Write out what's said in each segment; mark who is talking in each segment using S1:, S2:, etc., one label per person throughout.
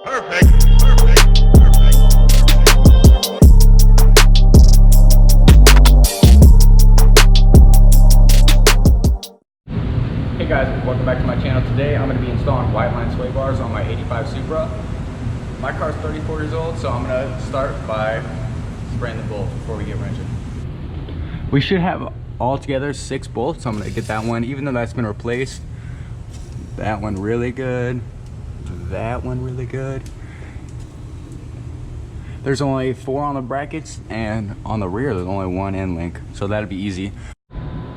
S1: Hey guys, welcome back to my channel. Today I'm going to be installing white line sway bars on my 85 Supra. My car's 34 years old, so I'm going to start by spraying the bolts before we get wrenching. We should have altogether 6 bolts. I'm going to get that one, even though that's been replaced. That one really good. That one really good. There's only 4 on the brackets, and on the rear there's only 1 end link, so that'll be easy.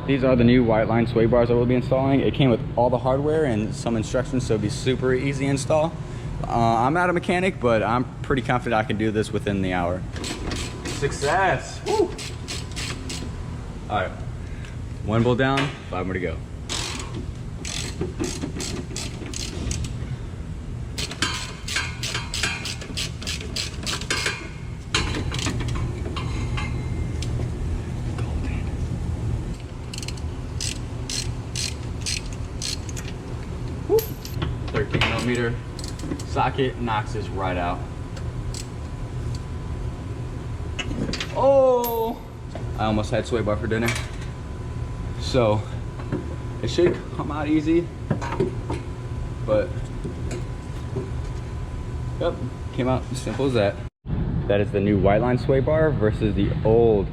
S1: These are the new white line sway bars I will be installing. It came with all the hardware and some instructions, so it'll be super easy install. I'm not a mechanic, but I'm pretty confident I can do this within the hour. Success! Woo! All right, 1 bolt down, 5 more to go. Woo. 13mm socket knocks this right out. Oh! I almost had sway bar for dinner. So it should come out easy, but yep, came out as simple as that. That is the new white line sway bar versus the old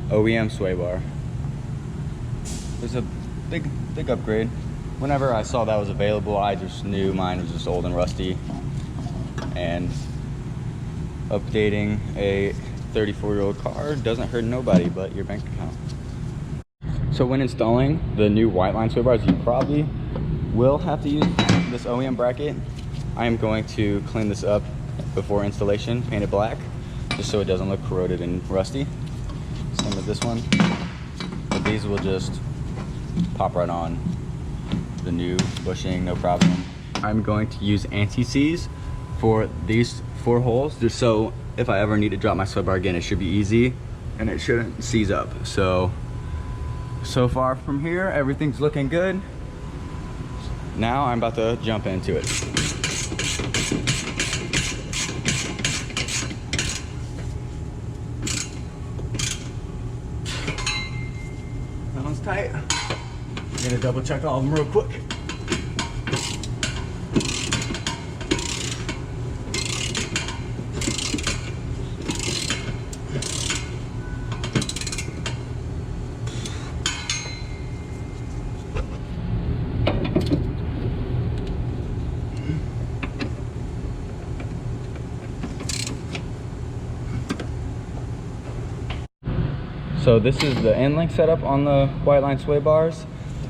S1: OEM sway bar. There's a big upgrade. Whenever I saw that was available, I just knew mine was just old and rusty, and updating a 34-year-old car doesn't hurt nobody but your bank account. So when installing the new white line sway bars, you probably will have to use this OEM bracket. I am going to clean this up before installation, paint it black, just so it doesn't look corroded and rusty. Same with this one, but these will just pop right on the new bushing, no problem. I'm going to use anti-seize for these 4 holes, just so if I ever need to drop my sway bar again, it should be easy and it shouldn't seize up. So far from here, everything's looking good. Now I'm about to jump into it. That one's tight. I'm gonna double check all of them real quick. So this is the end link setup on the white line sway bars.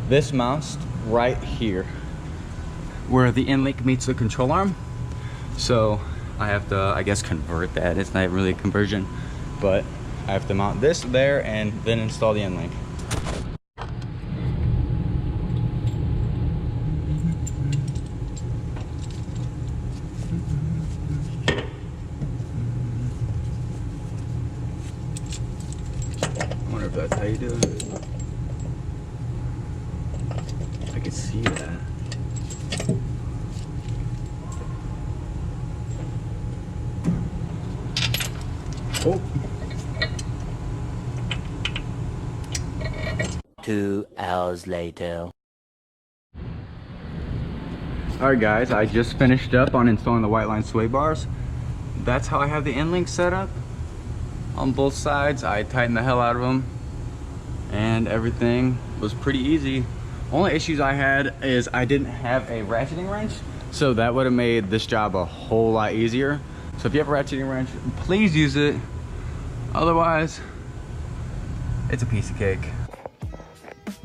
S1: This mounts right here where the end link meets the control arm. So I have to, I guess, convert that. It's not really a conversion, but I have to mount this there and then install the end link. I wonder if that's how you do it. I can see that. Oh.
S2: 2 hours later.
S1: Alright guys, I just finished up on installing the white line sway bars. That's how I have the end link set up. On both sides, I tightened the hell out of them, and everything was pretty easy. Only issues I had is I didn't have a ratcheting wrench, so that would have made this job a whole lot easier. So if you have a ratcheting wrench, please use it. Otherwise, it's a piece of cake.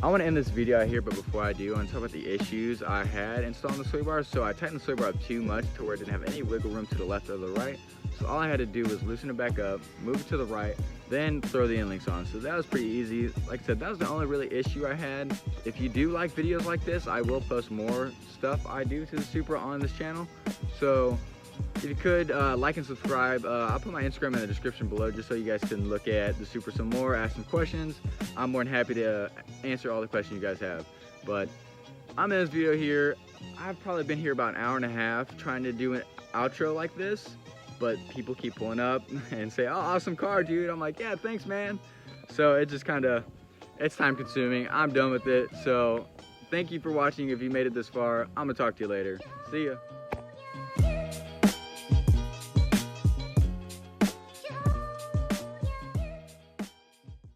S1: I want to end this video out here, but before I do, I want to talk about the issues I had installing the sway bars. So I tightened the sway bar up too much to where it didn't have any wiggle room to the left or the right. So all I had to do was loosen it back up, move it to the right, then throw the end links on. So that was pretty easy. Like I said, that was the only really issue I had. If you do like videos like this, I will post more stuff I do to the Supra on this channel. So if you could like and subscribe. I'll put my Instagram in the description below just so you guys can look at the Supra some more, ask some questions. I'm more than happy to answer all the questions you guys have. But I'm in this video here. I've probably been here about an hour and a half trying to do outro like this, but people keep pulling up and say, oh, awesome car, dude. I'm like, yeah, thanks, man. So it just kind of, it's time consuming. I'm done with it. So thank you for watching. If you made it this far, I'm gonna talk to you later. See ya.